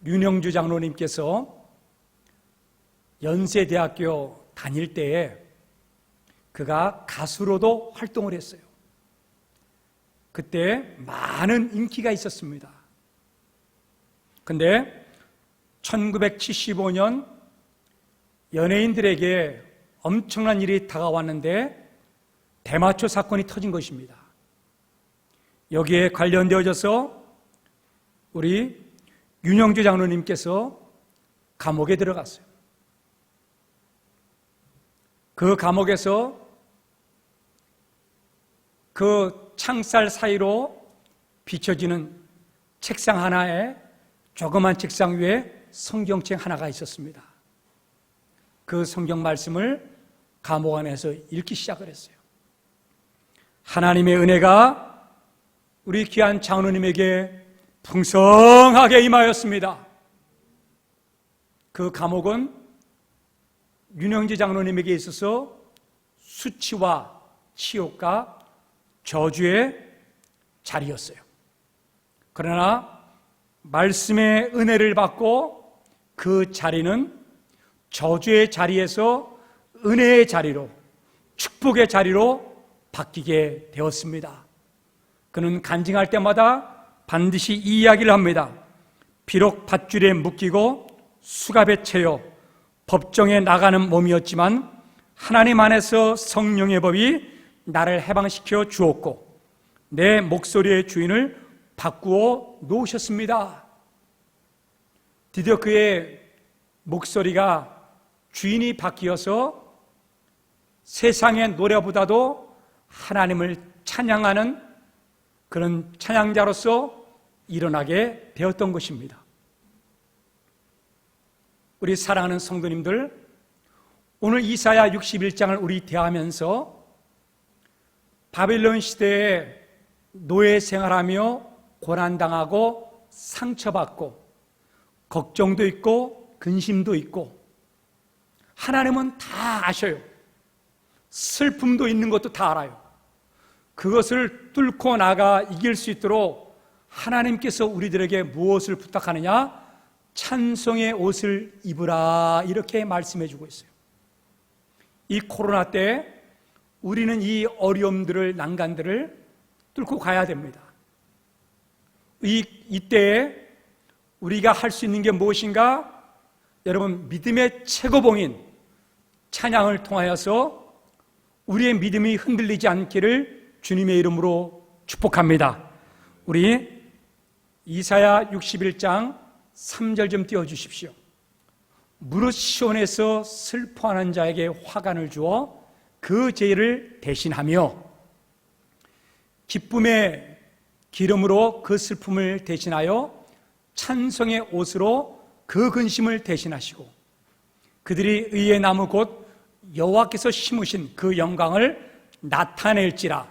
윤영주 장로님께서 연세대학교 다닐 때에 그가 가수로도 활동을 했어요. 그때 많은 인기가 있었습니다. 근데 1975년 연예인들에게 엄청난 일이 다가왔는데 대마초 사건이 터진 것입니다. 여기에 관련되어져서 우리 윤영주 장로님께서 감옥에 들어갔어요. 그 감옥에서 그 창살 사이로 비춰지는 책상 하나에, 조그만 책상 위에 성경책 하나가 있었습니다. 그 성경 말씀을 감옥 안에서 읽기 시작을 했어요. 하나님의 은혜가 우리 귀한 장로님에게 풍성하게 임하였습니다. 그 감옥은 윤영주 장로님에게 있어서 수치와 치욕과 저주의 자리였어요. 그러나 말씀의 은혜를 받고 그 자리는 저주의 자리에서 은혜의 자리로, 축복의 자리로 바뀌게 되었습니다. 그는 간증할 때마다 반드시 이 이야기를 합니다. 비록 밧줄에 묶이고 수갑에 채여 법정에 나가는 몸이었지만 하나님 안에서 성령의 법이 나를 해방시켜 주었고 내 목소리의 주인을 바꾸어 놓으셨습니다. 드디어 그의 목소리가 주인이 바뀌어서 세상의 노래보다도 하나님을 찬양하는 그런 찬양자로서 일어나게 되었던 것입니다. 우리 사랑하는 성도님들, 오늘 이사야 61장을 우리 대하면서 바벨론 시대에 노예 생활하며 고난당하고 상처받고 걱정도 있고 근심도 있고 하나님은 다 아셔요. 슬픔도 있는 것도 다 알아요. 그것을 뚫고 나가 이길 수 있도록 하나님께서 우리들에게 무엇을 부탁하느냐? 찬송의 옷을 입으라, 이렇게 말씀해 주고 있어요. 이 코로나 때 우리는 이 어려움들을, 난간들을 뚫고 가야 됩니다. 이때에 우리가 할 수 있는 게 무엇인가? 여러분, 믿음의 최고봉인 찬양을 통하여서 우리의 믿음이 흔들리지 않기를 주님의 이름으로 축복합니다. 우리 이사야 61장 3절 좀 띄워주십시오. 무릇 시온에서 슬퍼하는 자에게 화관을 주어 그 죄를 대신하며 기쁨의 기름으로 그 슬픔을 대신하여 찬송의 옷으로 그 근심을 대신하시고 그들이 의의 나무 곧 여호와께서 심으신 그 영광을 나타낼지라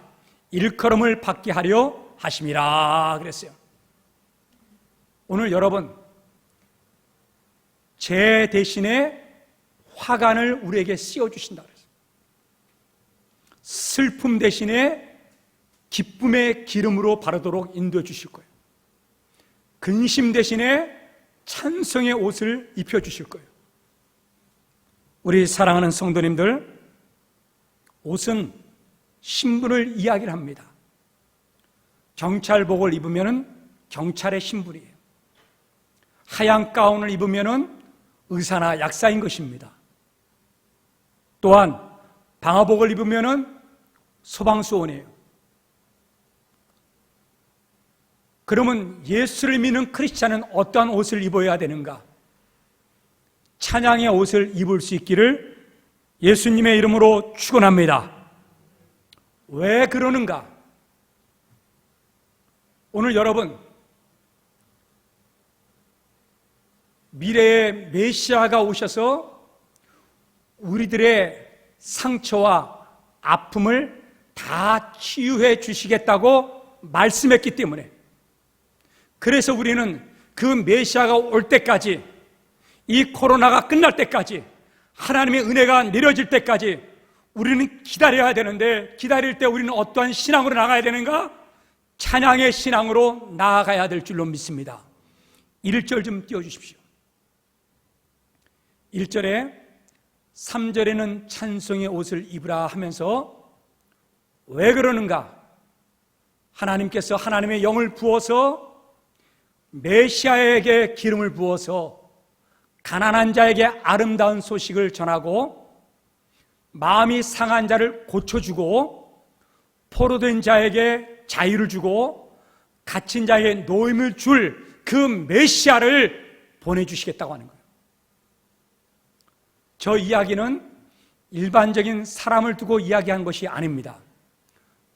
일컬음을 받게 하려 하심이라 그랬어요. 오늘 여러분, 죄 대신에 화관을 우리에게 씌워주신다 그랬어요. 슬픔 대신에 기쁨의 기름으로 바르도록 인도해 주실 거예요. 근심 대신에 찬송의 옷을 입혀주실 거예요. 우리 사랑하는 성도님들, 옷은 신분을 이야기를 합니다. 경찰복을 입으면 경찰의 신분이에요. 하얀 가운을 입으면 의사나 약사인 것입니다. 또한 방화복을 입으면 소방수원이에요. 그러면 예수를 믿는 크리스찬은 어떠한 옷을 입어야 되는가? 찬양의 옷을 입을 수 있기를 예수님의 이름으로 축원합니다. 왜 그러는가? 오늘 여러분, 미래의 메시아가 오셔서 우리들의 상처와 아픔을 다 치유해 주시겠다고 말씀했기 때문에, 그래서 우리는 그 메시아가 올 때까지, 이 코로나가 끝날 때까지, 하나님의 은혜가 내려질 때까지 우리는 기다려야 되는데, 기다릴 때 우리는 어떠한 신앙으로 나가야 되는가? 찬양의 신앙으로 나아가야 될 줄로 믿습니다. 1절 좀 띄워주십시오. 1절에 3절에는 찬송의 옷을 입으라 하면서 왜 그러는가? 하나님께서 하나님의 영을 부어서 메시아에게 기름을 부어서 가난한 자에게 아름다운 소식을 전하고 마음이 상한 자를 고쳐주고 포로된 자에게 자유를 주고 갇힌 자에게 노임을 줄 그 메시아를 보내주시겠다고 하는 거예요. 저 이야기는 일반적인 사람을 두고 이야기한 것이 아닙니다.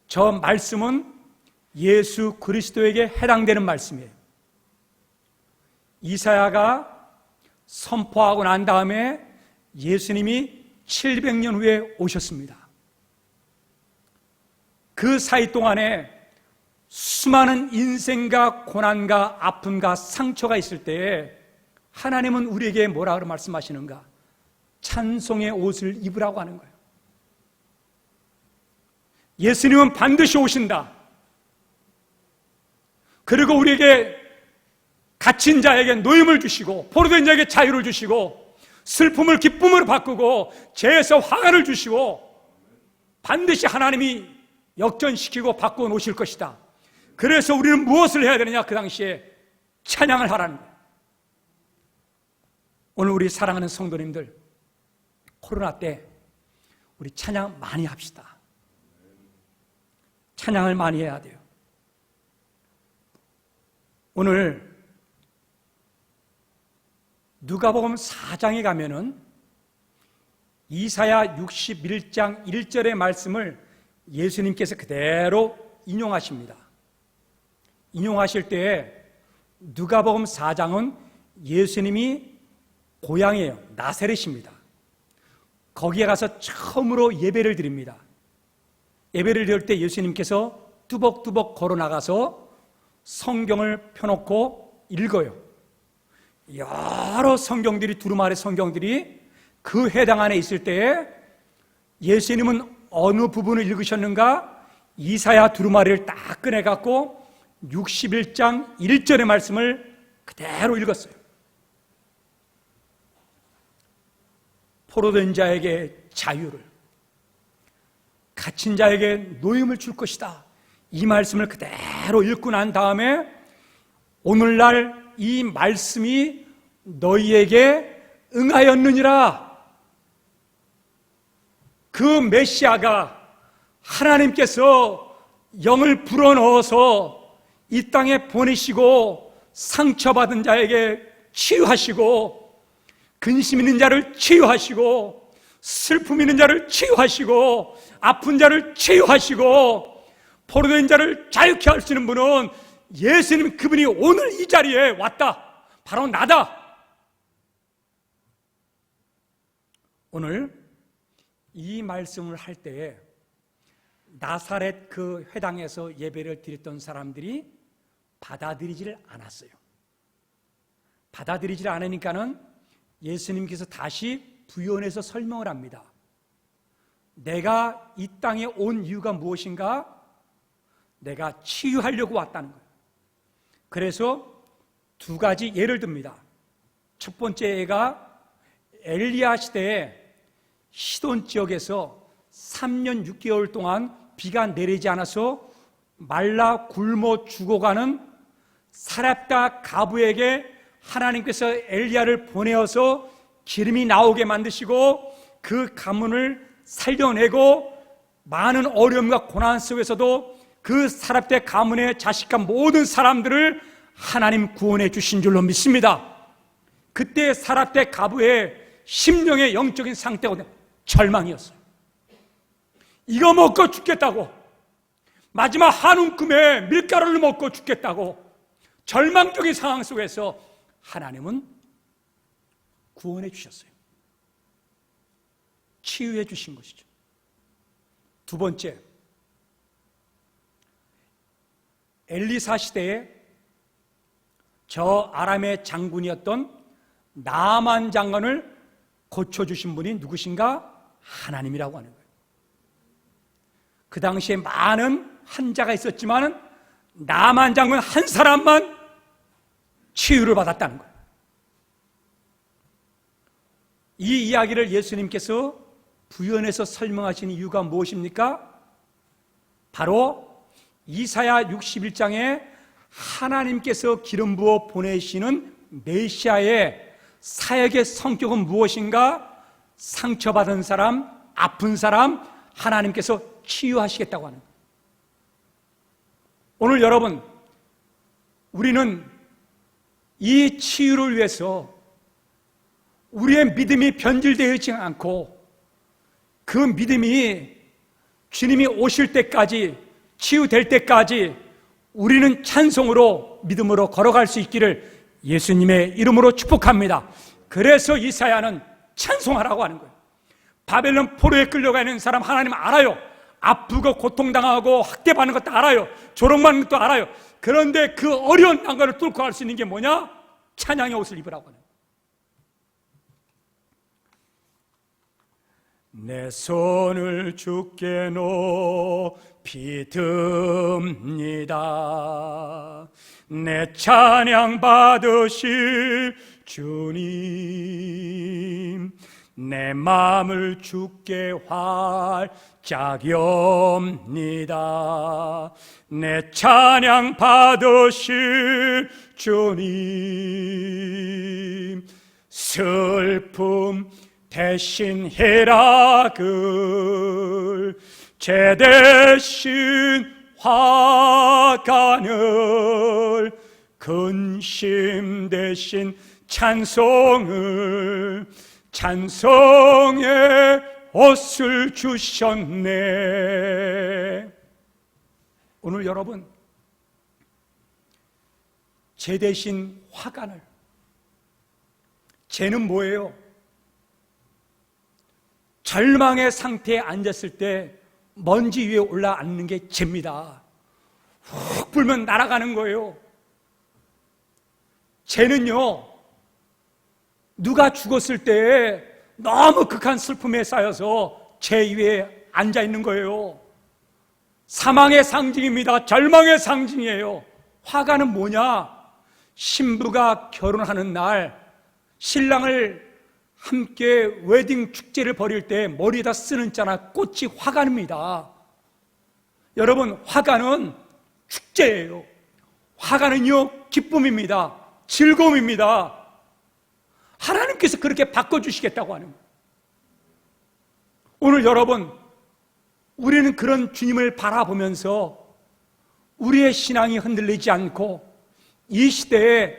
저 말씀은 예수 그리스도에게 해당되는 말씀이에요. 이사야가 선포하고 난 다음에 예수님이 700년 후에 오셨습니다. 그 사이 동안에 수많은 인생과 고난과 아픔과 상처가 있을 때에 하나님은 우리에게 뭐라고 말씀하시는가? 찬송의 옷을 입으라고 하는 거예요. 예수님은 반드시 오신다. 그리고 우리에게 갇힌 자에게 노임을 주시고 포로된 자에게 자유를 주시고 슬픔을 기쁨으로 바꾸고 죄에서 화가를 주시고 반드시 하나님이 역전시키고 바꿔 놓으실 것이다. 그래서 우리는 무엇을 해야 되느냐? 그 당시에 찬양을 하라는 거예요. 오늘 우리 사랑하는 성도님들, 코로나 때 우리 찬양 많이 합시다. 찬양을 많이 해야 돼요. 오늘 누가복음 4장에 가면은 이사야 61장 1절의 말씀을 예수님께서 그대로 인용하십니다. 인용하실 때에 누가복음 4장은 예수님이 고향이에요. 나사렛입니다. 거기에 가서 처음으로 예배를 드립니다. 예배를 드릴 때 예수님께서 뚜벅뚜벅 걸어 나가서 성경을 펴놓고 읽어요. 여러 성경들이, 두루마리 성경들이 그 해당 안에 있을 때에 예수님은 어느 부분을 읽으셨는가? 이사야 두루마리를 딱 꺼내갖고 61장 1절의 말씀을 그대로 읽었어요. 포로된 자에게 자유를, 갇힌 자에게 노임을 줄 것이다. 이 말씀을 그대로 읽고 난 다음에 오늘날 이 말씀이 너희에게 응하였느니라. 그 메시아가 하나님께서 영을 불어넣어서 이 땅에 보내시고 상처받은 자에게 치유하시고 근심 있는 자를 치유하시고 슬픔 있는 자를 치유하시고 아픈 자를 치유하시고 포로된 자를 자유케 하시는 분은 예수님, 그분이 오늘 이 자리에 왔다. 바로 나다. 오늘 이 말씀을 할 때에 나사렛 그 회당에서 예배를 드렸던 사람들이 받아들이지를 않았어요. 받아들이지를 않으니까는 예수님께서 다시 부연해서 설명을 합니다. 내가 이 땅에 온 이유가 무엇인가? 내가 치유하려고 왔다는 거예요. 그래서 두 가지 예를 듭니다. 첫 번째 예가 엘리야 시대에 시돈 지역에서 3년 6개월 동안 비가 내리지 않아서 말라 굶어 죽어가는 사렙다 가부에게 하나님께서 엘리야를 보내어서 기름이 나오게 만드시고 그 가문을 살려내고 많은 어려움과 고난 속에서도 그 사렙다 가문의 자식과 모든 사람들을 하나님 구원해 주신 줄로 믿습니다. 그때 사렙다 가부의 심령의 영적인 상태가 절망이었어요. 이거 먹고 죽겠다고, 마지막 한 움큼의 밀가루를 먹고 죽겠다고 절망적인 상황 속에서 하나님은 구원해 주셨어요. 치유해 주신 것이죠. 두 번째, 엘리사 시대에 저 아람의 장군이었던 나만 장관을 고쳐주신 분이 누구신가? 하나님이라고 하는 거예요. 그 당시에 많은 환자가 있었지만 나만 장군 한 사람만 치유를 받았다는 거예요. 이 이야기를 예수님께서 부연해서 설명하신 이유가 무엇입니까? 바로 이사야 61장에 하나님께서 기름 부어 보내시는 메시아의 사역의 성격은 무엇인가? 상처받은 사람, 아픈 사람, 하나님께서 치유하시겠다고 하는 거예요. 오늘 여러분, 우리는 이 치유를 위해서 우리의 믿음이 변질되어 있지 않고 그 믿음이 주님이 오실 때까지, 치유될 때까지 우리는 찬송으로, 믿음으로 걸어갈 수 있기를 예수님의 이름으로 축복합니다. 그래서 이사야는 찬송하라고 하는 거예요. 바벨론 포로에 끌려가 있는 사람 하나님 알아요. 아프고 고통당하고 학대받는 것도 알아요. 조롱받는 것도 알아요. 그런데 그 어려운 난관을 뚫고 갈 수 있는 게 뭐냐? 찬양의 옷을 입으라고 하는 거예요. 내 손을 주께 높이 듭니다. 내 찬양 받으실 주님, 내 마음을 주께 활짝 엽니다. 내 찬양 받으실 주님, 슬픔 대신 희락을, 죄 대신 화관을, 근심 대신 찬송을, 찬송의 옷을 주셨네. 오늘 여러분, 죄 대신 화관을, 죄는 뭐예요? 절망의 상태에 앉았을 때 먼지 위에 올라앉는 게 죄입니다. 훅 불면 날아가는 거예요. 죄는요, 누가 죽었을 때 너무 극한 슬픔에 쌓여서 죄 위에 앉아 있는 거예요. 사망의 상징입니다. 절망의 상징이에요. 화가는 뭐냐? 신부가 결혼하는 날 신랑을 함께 웨딩 축제를 벌일 때 머리에다 쓰는 자나 꽃이 화관입니다. 여러분, 화관은 축제예요. 화관은요, 기쁨입니다. 즐거움입니다. 하나님께서 그렇게 바꿔주시겠다고 하는 거예요. 오늘 여러분, 우리는 그런 주님을 바라보면서 우리의 신앙이 흔들리지 않고 이 시대에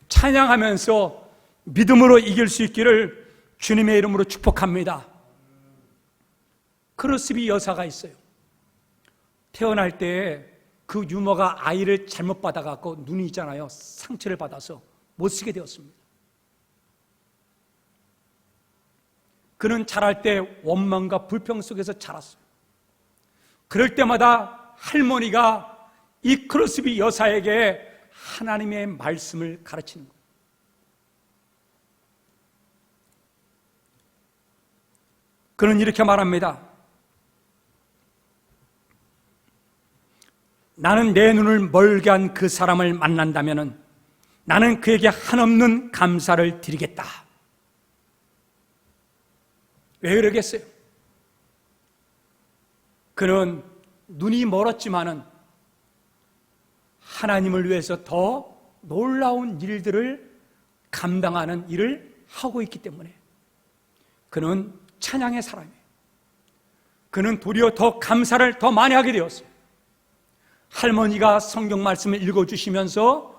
찬양하면서 믿음으로 이길 수 있기를 주님의 이름으로 축복합니다. 크로스비 여사가 있어요. 태어날 때 그 유머가 아이를 잘못 받아갖고 눈이 있잖아요. 상처를 받아서 못 쓰게 되었습니다. 그는 자랄 때 원망과 불평 속에서 자랐어요. 그럴 때마다 할머니가 이 크로스비 여사에게 하나님의 말씀을 가르치는 거예요. 그는 이렇게 말합니다. 나는 내 눈을 멀게 한 그 사람을 만난다면 나는 그에게 한없는 감사를 드리겠다. 왜 그러겠어요? 그는 눈이 멀었지만은 하나님을 위해서 더 놀라운 일들을 감당하는 일을 하고 있기 때문에 그는 찬양의 사람이에요. 그는 도리어 더 감사를 더 많이 하게 되었어요. 할머니가 성경 말씀을 읽어주시면서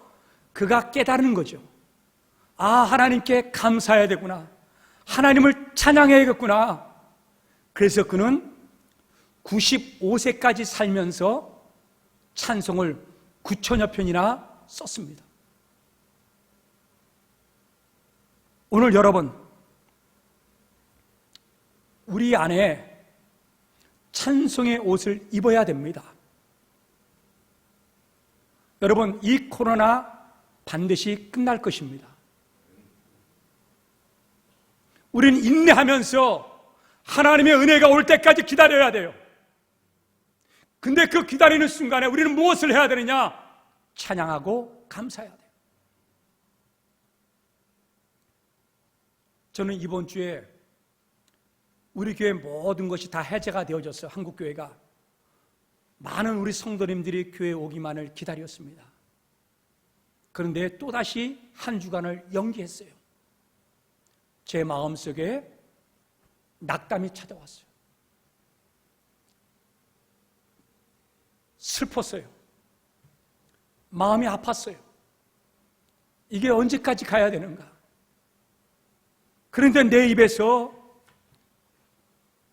그가 깨달은 거죠. 아, 하나님께 감사해야 되구나. 하나님을 찬양해야겠구나. 그래서 그는 95세까지 살면서 찬송을 9천여 편이나 썼습니다. 오늘 여러분, 우리 안에 찬송의 옷을 입어야 됩니다. 여러분, 이 코로나 반드시 끝날 것입니다. 우리는 인내하면서 하나님의 은혜가 올 때까지 기다려야 돼요. 근데 그 기다리는 순간에 우리는 무엇을 해야 되느냐? 찬양하고 감사해야 돼요. 저는 이번 주에 우리 교회 모든 것이 다 해제가 되어졌어요. 한국교회가. 많은 우리 성도님들이 교회에 오기만을 기다렸습니다. 그런데 또다시 한 주간을 연기했어요. 제 마음속에 낙담이 찾아왔어요. 슬펐어요. 마음이 아팠어요. 이게 언제까지 가야 되는가? 그런데 내 입에서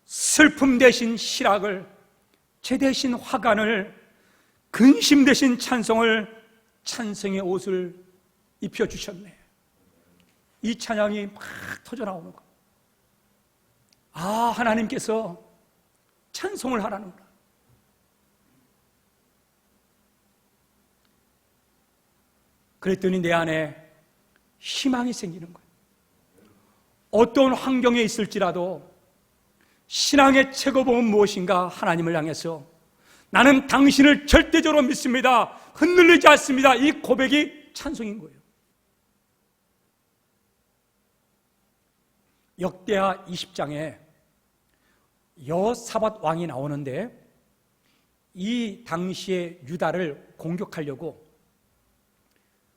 슬픔 대신 실학을, 죄 대신 화관을, 근심 대신 찬송을, 찬송의 옷을 입혀주셨네. 이 찬양이 막 터져나오는 거. 아, 하나님께서 찬송을 하라는구나. 그랬더니 내 안에 희망이 생기는 거예요. 어떤 환경에 있을지라도 신앙의 최고봉은 무엇인가? 하나님을 향해서 나는 당신을 절대적으로 믿습니다. 흔들리지 않습니다. 이 고백이 찬송인 거예요. 역대하 20장에 여호사밧 왕이 나오는데 이 당시에 유다를 공격하려고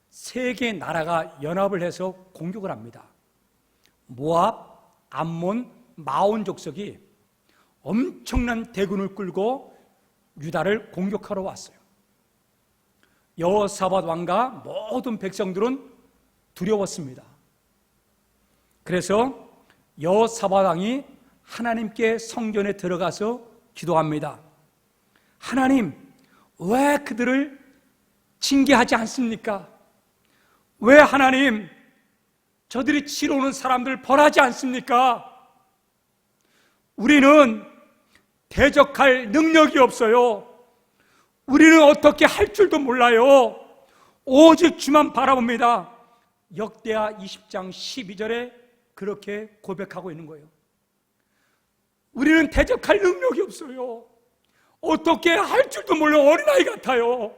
세 개 나라가 연합을 해서 공격을 합니다. 모압, 암몬, 마온 족속이 엄청난 대군을 끌고 유다를 공격하러 왔어요. 여호사밧 왕과 모든 백성들은 두려웠습니다. 그래서 여호사밧 왕이 하나님께 성전에 들어가서 기도합니다. 하나님, 왜 그들을 징계하지 않습니까? 왜 하나님, 저들이 치러 오는 사람들을 벌하지 않습니까? 우리는 대적할 능력이 없어요. 우리는 어떻게 할 줄도 몰라요. 오직 주만 바라봅니다. 역대하 20장 12절에 그렇게 고백하고 있는 거예요. 우리는 대적할 능력이 없어요. 어떻게 할 줄도 몰라 어린아이 같아요.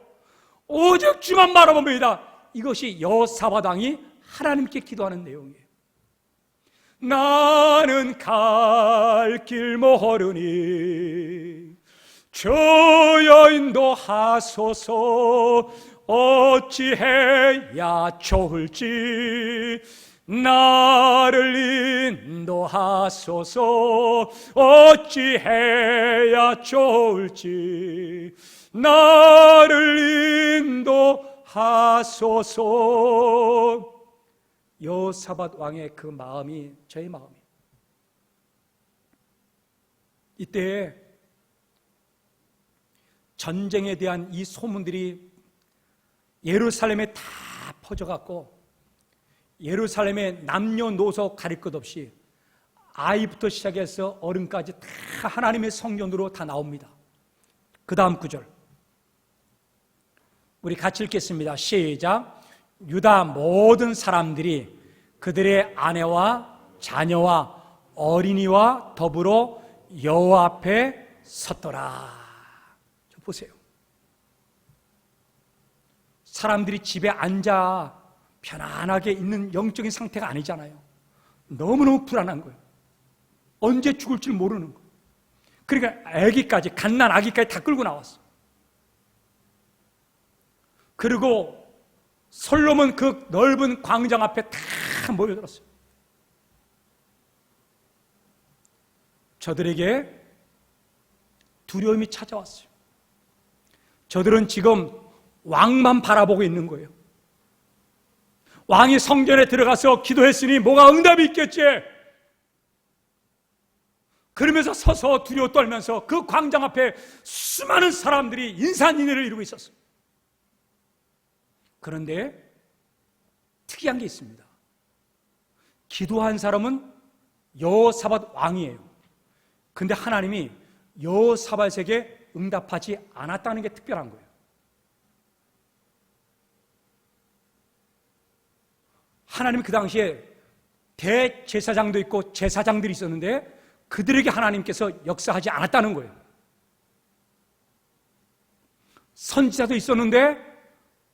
오직 주만 바라봅니다. 이것이 여호사밧 왕이 하나님께 기도하는 내용이에요. 나는 갈 길 모르니 주여 인도하소서. 어찌해야 좋을지 나를 인도하소서. 어찌해야 좋을지 나를 인도하소서. 여호사밧 왕의 그 마음이 저의 마음이에요. 이때 전쟁에 대한 이 소문들이 예루살렘에 다 퍼져갔고 예루살렘의 남녀노소 가릴 것 없이 아이부터 시작해서 어른까지 다 하나님의 성전으로 다 나옵니다. 그 다음 구절 우리 같이 읽겠습니다. 시작. 유다 모든 사람들이 그들의 아내와 자녀와 어린이와 더불어 여호와 앞에 섰더라. 좀 보세요. 사람들이 집에 앉아 편안하게 있는 영적인 상태가 아니잖아요. 너무너무 불안한 거예요. 언제 죽을지 모르는 거예요. 그러니까 아기까지, 갓난 아기까지 다 끌고 나왔어. 그리고 솔로몬 그 넓은 광장 앞에 다 모여들었어요. 저들에게 두려움이 찾아왔어요. 저들은 지금 왕만 바라보고 있는 거예요. 왕이 성전에 들어가서 기도했으니 뭐가 응답이 있겠지? 그러면서 서서 두려워 떨면서 그 광장 앞에 수많은 사람들이 인산인해를 이루고 있었어요. 그런데 특이한 게 있습니다. 기도한 사람은 여호사밧 왕이에요. 근데 하나님이 여호사밧에게 응답하지 않았다는 게 특별한 거예요. 하나님 그 당시에 대제사장도 있고 제사장들이 있었는데 그들에게 하나님께서 역사하지 않았다는 거예요. 선지자도 있었는데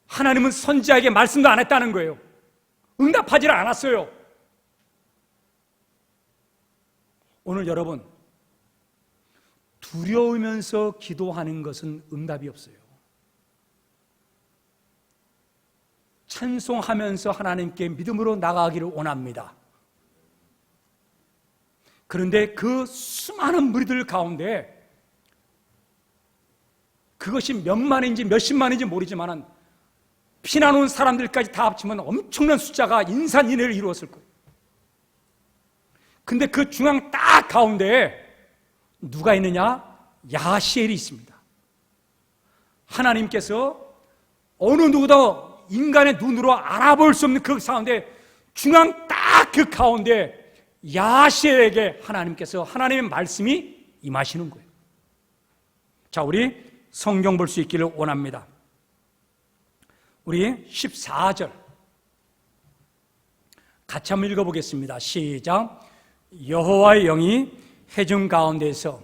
하나님은 선지자에게 말씀도 안 했다는 거예요. 응답하지를 않았어요. 오늘 여러분, 두려우면서 기도하는 것은 응답이 없어요. 찬송하면서 하나님께 믿음으로 나가기를 원합니다. 그런데 그 수많은 무리들 가운데 그것이 몇만인지 몇십만인지 모르지만 피난 온 사람들까지 다 합치면 엄청난 숫자가 인산인해를 이루었을 거예요. 근데 그 중앙 딱 가운데에 누가 있느냐? 야하시엘이 있습니다. 하나님께서 어느 누구도 인간의 눈으로 알아볼 수 없는 그 가운데 중앙 딱 그 가운데 야하시엘에게 하나님께서 하나님의 말씀이 임하시는 거예요. 자, 우리 성경 볼 수 있기를 원합니다. 우리 14절 같이 한번 읽어보겠습니다. 시작. 여호와의 영이 회중 가운데에서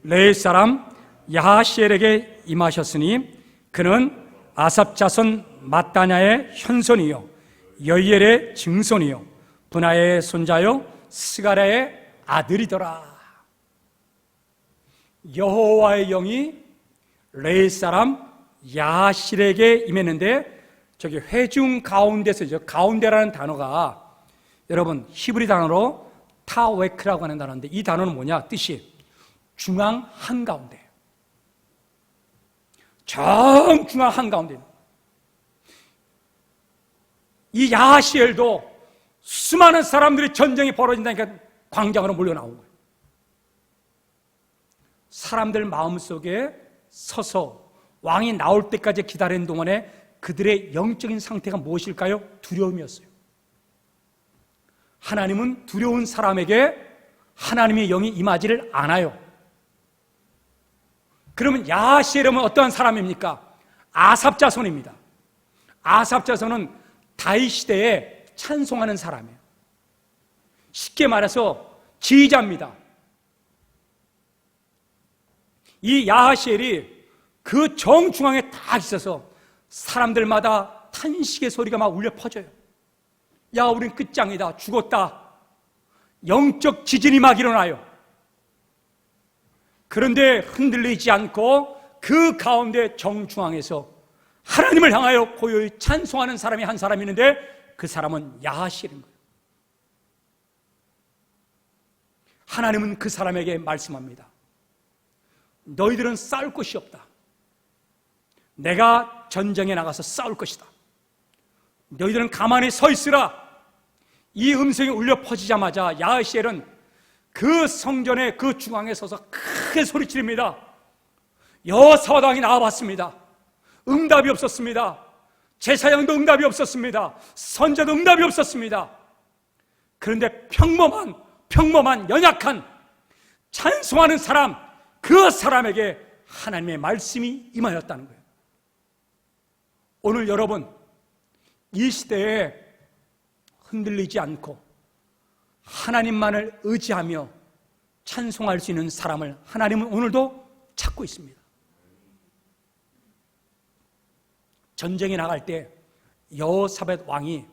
레위 사람 야하시엘에게 임하셨으니 그는 아삽 자손 마따냐의 현손이요 여이엘의 증손이요 분하의 손자요 스가랴의 아들이더라. 여호와의 영이 레위 사람 야하시엘에게 임했는데 저기 회중 가운데서 가운데라는 단어가 여러분 히브리 단어로 타웨크라고 하는 단어인데 이 단어는 뭐냐? 뜻이 중앙 한가운데, 정중앙 한가운데. 이 야하시엘도 수많은 사람들이 전쟁이 벌어진다니까 광장으로 몰려나온 거예요. 사람들 마음속에 서서 왕이 나올 때까지 기다리는 동안에 그들의 영적인 상태가 무엇일까요? 두려움이었어요. 하나님은 두려운 사람에게 하나님의 영이 임하지를 않아요. 그러면 야하시엘은 어떠한 사람입니까? 아삽 자손입니다. 아삽 자손은 다윗 시대에 찬송하는 사람이에요. 쉽게 말해서 지휘자입니다. 이 야하시엘이 그 정중앙에 딱 있어서 사람들마다 탄식의 소리가 막 울려 퍼져요. 야, 우린 끝장이다. 죽었다. 영적 지진이 막 일어나요. 그런데 흔들리지 않고 그 가운데 정중앙에서 하나님을 향하여 고요히 찬송하는 사람이 한 사람이 있는데 그 사람은 야하시엘인 거예요. 하나님은 그 사람에게 말씀합니다. 너희들은 싸울 곳이 없다. 내가 전쟁에 나가서 싸울 것이다. 너희들은 가만히 서 있으라. 이 음성이 울려 퍼지자마자 야하시엘은 그 성전의 그 중앙에 서서 크게 소리치릅니다. 여호사밧 왕이 나와봤습니다. 응답이 없었습니다. 제사장도 응답이 없었습니다. 선자도 응답이 없었습니다. 그런데 평범한 연약한 찬송하는 사람, 그 사람에게 하나님의 말씀이 임하였다는 거예요. 오늘 여러분, 이 시대에 흔들리지 않고 하나님만을 의지하며 찬송할 수 있는 사람을 하나님은 오늘도 찾고 있습니다. 전쟁에 나갈 때 여호사밧 왕이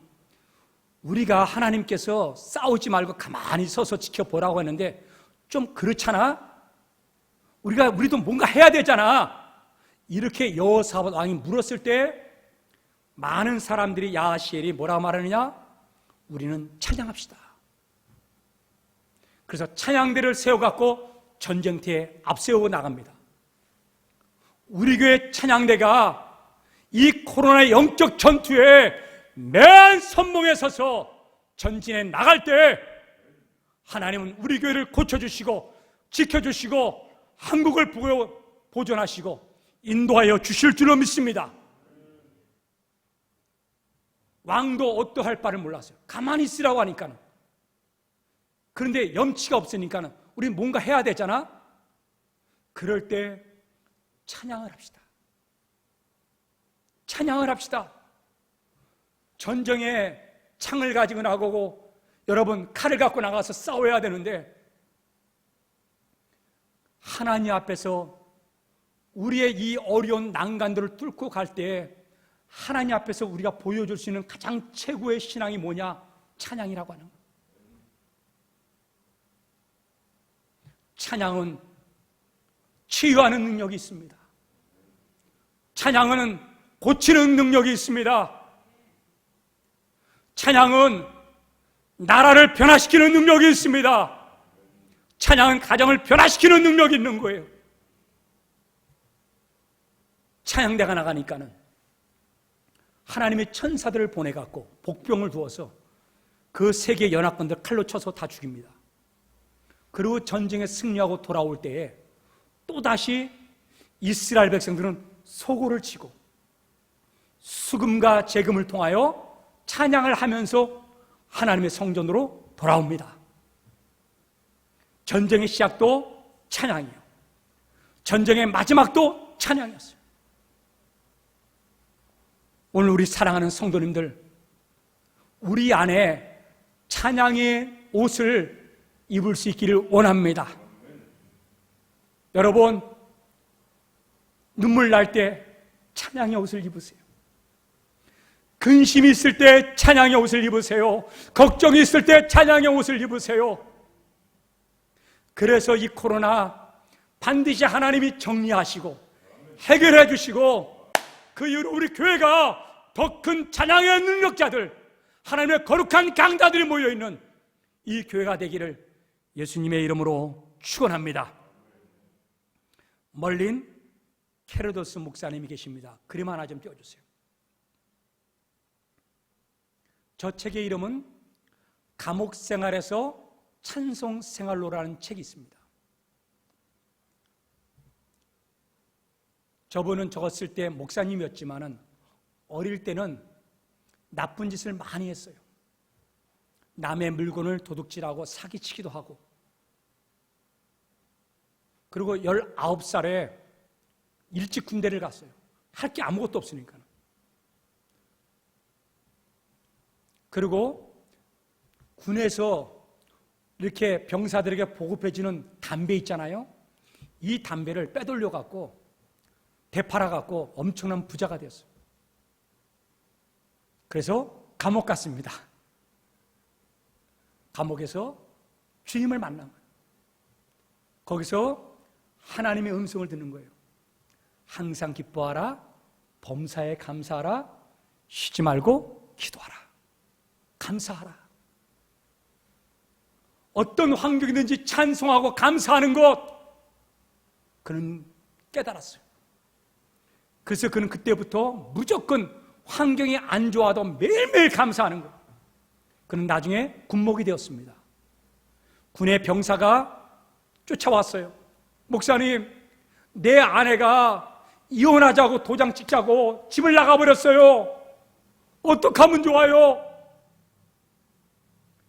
우리가 하나님께서 싸우지 말고 가만히 서서 지켜보라고 했는데 좀 그렇잖아? 우리도 뭔가 해야 되잖아. 이렇게 여호사밧 왕이 물었을 때 많은 사람들이 야하시엘이 뭐라고 말하느냐? 우리는 찬양합시다. 그래서 찬양대를 세워갖고 전쟁터에 앞세우고 나갑니다. 우리 교회 찬양대가 이 코로나의 영적 전투에 맨 선봉에 서서 전진해 나갈 때 하나님은 우리 교회를 고쳐주시고 지켜주시고 한국을 보존하시고 인도하여 주실 줄로 믿습니다. 왕도 어떠할 바를 몰랐어요. 가만히 있으라고 하니까는. 그런데 염치가 없으니까는 우리 뭔가 해야 되잖아. 그럴 때 찬양을 합시다. 찬양을 합시다. 전쟁에 창을 가지고 나가고 여러분 칼을 갖고 나가서 싸워야 되는데 하나님 앞에서 우리의 이 어려운 난간들을 뚫고 갈 때 하나님 앞에서 우리가 보여줄 수 있는 가장 최고의 신앙이 뭐냐? 찬양이라고 하는 거예요. 찬양은 치유하는 능력이 있습니다. 찬양은 고치는 능력이 있습니다. 찬양은 나라를 변화시키는 능력이 있습니다. 찬양은 가정을 변화시키는 능력이 있는 거예요. 찬양대가 나가니까는 하나님의 천사들을 보내갖고 복병을 두어서 그 세계 연합군들 칼로 쳐서 다 죽입니다. 그리고 전쟁에 승리하고 돌아올 때에 또다시 이스라엘 백성들은 소고를 치고 수금과 재금을 통하여 찬양을 하면서 하나님의 성전으로 돌아옵니다. 전쟁의 시작도 찬양이에요. 전쟁의 마지막도 찬양이었어요. 오늘 우리 사랑하는 성도님들, 우리 안에 찬양의 옷을 입을 수 있기를 원합니다. 여러분, 눈물 날 때 찬양의 옷을 입으세요. 근심이 있을 때 찬양의 옷을 입으세요. 걱정이 있을 때 찬양의 옷을 입으세요. 그래서 이 코로나 반드시 하나님이 정리하시고 해결해 주시고 그 이후로 우리 교회가 더 큰 찬양의 능력자들, 하나님의 거룩한 강자들이 모여있는 이 교회가 되기를 예수님의 이름으로 축원합니다. 멀린 케르도스 목사님이 계십니다. 그림 하나 좀 띄워주세요. 저 책의 이름은 감옥 생활에서 찬송 생활로라는 책이 있습니다. 저분은 적었을 때 목사님이었지만은 어릴 때는 나쁜 짓을 많이 했어요. 남의 물건을 도둑질하고 사기치기도 하고, 그리고 19살에 일찍 군대를 갔어요. 할 게 아무것도 없으니까. 그리고 군에서 이렇게 병사들에게 보급해주는 담배 있잖아요. 이 담배를 빼돌려 갖고 되팔아 갖고 엄청난 부자가 되었어요. 그래서 감옥 갔습니다. 감옥에서 주님을 만난 거예요. 거기서 하나님의 음성을 듣는 거예요. 항상 기뻐하라, 범사에 감사하라, 쉬지 말고 기도하라, 감사하라. 어떤 환경이든지 찬송하고 감사하는 것, 그는 깨달았어요. 그래서 그는 그때부터 무조건 환경이 안 좋아도 매일매일 감사하는 거예요. 그는 나중에 군목이 되었습니다. 군의 병사가 쫓아왔어요. 목사님, 내 아내가 이혼하자고 도장 찍자고 집을 나가버렸어요. 어떻게 하면 좋아요?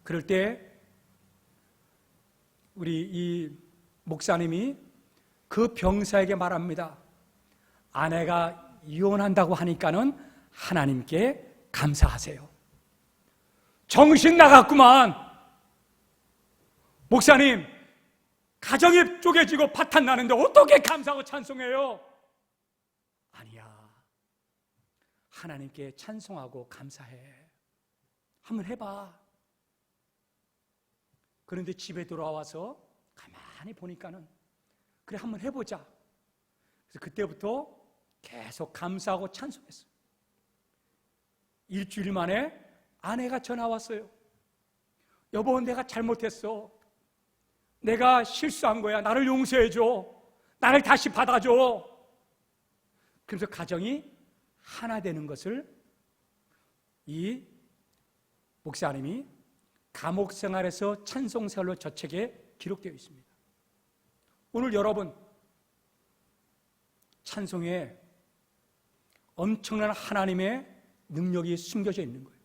그럴 때 우리 이 목사님이 그 병사에게 말합니다. 아내가 이혼한다고 하니까는 하나님께 감사하세요. 정신 나갔구만. 목사님, 가정이 쪼개지고 파탄 나는데 어떻게 감사하고 찬송해요? 아니야, 하나님께 찬송하고 감사해. 한번 해봐. 그런데 집에 돌아와서 가만히 보니까는 그래, 한번 해보자. 그래서 그때부터 계속 감사하고 찬송했어요. 일주일 만에 아내가 전화 왔어요. 여보, 내가 잘못했어. 내가 실수한 거야. 나를 용서해줘. 나를 다시 받아줘. 그래서 가정이 하나 되는 것을 이 목사님이 감옥 생활에서 찬송 생활로 저 책에 기록되어 있습니다. 오늘 여러분, 찬송에 엄청난 하나님의 능력이 숨겨져 있는 거예요.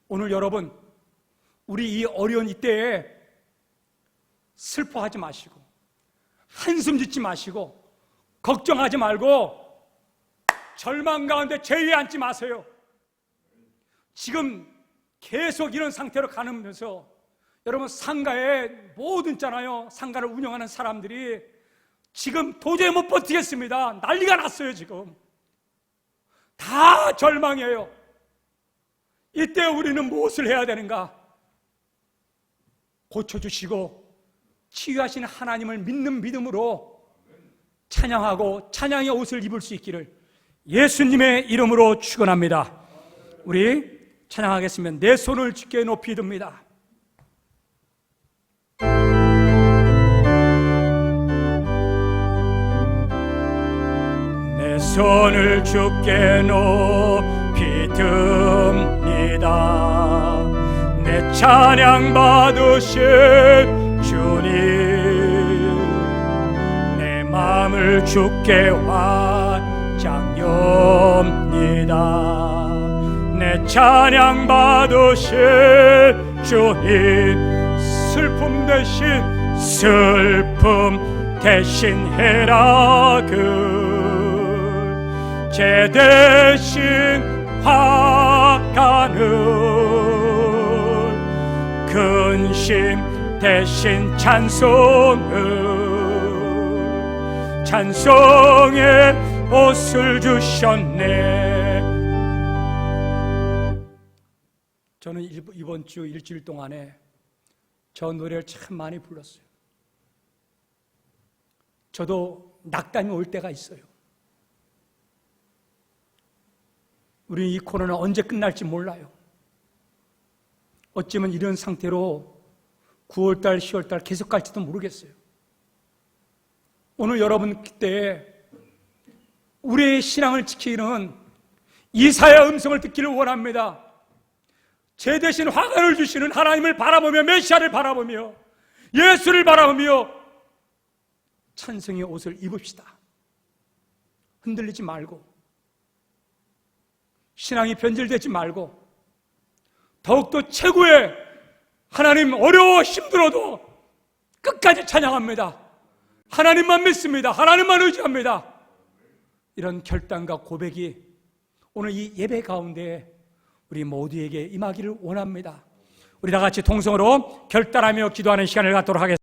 오늘 여러분, 우리 이 어려운 이때에 슬퍼하지 마시고 한숨 짓지 마시고 걱정하지 말고 절망 가운데 죄에 앉지 마세요. 지금 계속 이런 상태로 가면서 여러분, 상가에 모든 있잖아요. 상가를 운영하는 사람들이 지금 도저히 못 버티겠습니다. 난리가 났어요. 지금 다 절망이에요. 이때 우리는 무엇을 해야 되는가? 고쳐주시고 치유하신 하나님을 믿는 믿음으로 찬양하고 찬양의 옷을 입을 수 있기를 예수님의 이름으로 축원합니다. 우리 찬양하겠으면 내 손을 주께 높이 듭니다. 내 손을 주께 높이 듭니다. 내 찬양 받으실 주님, 내 마음을 주께 완장 엽니다. 내 찬양 받으실 주님, 슬픔 대신 해락을, 죄 대신 화가는, 근심 대신 찬송의 옷을 주셨네. 저는 이번 주 일주일 동안에 저 노래를 참 많이 불렀어요. 저도 낙담이 올 때가 있어요. 우리 이 코로나 언제 끝날지 몰라요. 어쩌면 이런 상태로 9월달, 10월달 계속 갈지도 모르겠어요. 오늘 여러분 그때 우리의 신앙을 지키는 이사야의 음성을 듣기를 원합니다. 죄 대신 화관을 주시는 하나님을 바라보며, 메시아를 바라보며, 예수를 바라보며 찬송의 옷을 입읍시다. 흔들리지 말고, 신앙이 변질되지 말고, 더욱더 최고의 하나님, 어려워 힘들어도 끝까지 찬양합니다. 하나님만 믿습니다. 하나님만 의지합니다. 이런 결단과 고백이 오늘 이 예배 가운데 우리 모두에게 임하기를 원합니다. 우리 다 같이 통성으로 결단하며 기도하는 시간을 갖도록 하겠습니다.